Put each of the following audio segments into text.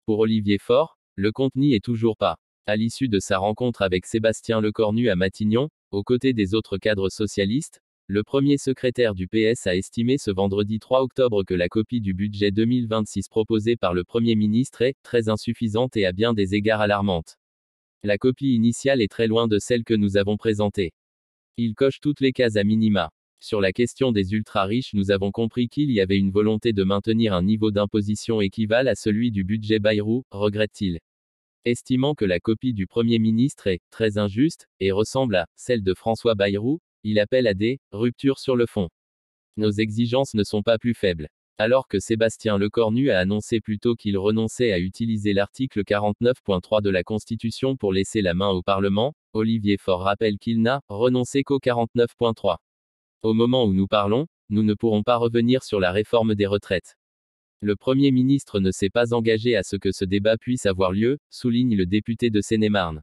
Pour Olivier Faure, le compte n'y est toujours pas. À l'issue de sa rencontre avec Sébastien Lecornu à Matignon, aux côtés des autres cadres socialistes, le premier secrétaire du PS a estimé ce vendredi 3 octobre que la copie du budget 2026 proposée par le Premier ministre est très insuffisante et à bien des égards alarmante. La copie initiale est très loin de celle que nous avons présentée. Il coche toutes les cases à minima. Sur la question des ultra-riches, nous avons compris qu'il y avait une volonté de maintenir un niveau d'imposition équivalent à celui du budget Bayrou, regrette-t-il. Estimant que la copie du Premier ministre est très injuste et ressemble à celle de François Bayrou, il appelle à des ruptures sur le fond. Nos exigences ne sont pas plus faibles. Alors que Sébastien Lecornu a annoncé plus tôt qu'il renonçait à utiliser l'article 49.3 de la Constitution pour laisser la main au Parlement, Olivier Faure rappelle qu'il n'a renoncé qu'au 49.3. Au moment où nous parlons, nous ne pourrons pas revenir sur la réforme des retraites. Le Premier ministre ne s'est pas engagé à ce que ce débat puisse avoir lieu, souligne le député de Seine-et-Marne.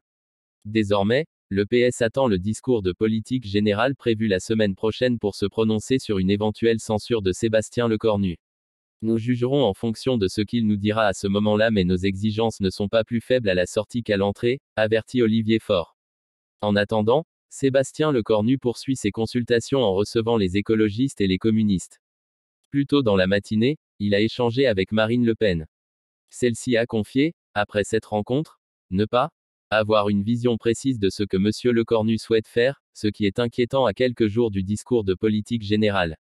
Désormais, le PS attend le discours de politique générale prévu la semaine prochaine pour se prononcer sur une éventuelle censure de Sébastien Lecornu. Nous jugerons en fonction de ce qu'il nous dira à ce moment-là, mais nos exigences ne sont pas plus faibles à la sortie qu'à l'entrée, avertit Olivier Faure. En attendant, Sébastien Lecornu poursuit ses consultations en recevant les écologistes et les communistes. Plus tôt dans la matinée, il a échangé avec Marine Le Pen. Celle-ci a confié, après cette rencontre, ne pas avoir une vision précise de ce que M. Lecornu souhaite faire, ce qui est inquiétant à quelques jours du discours de politique générale.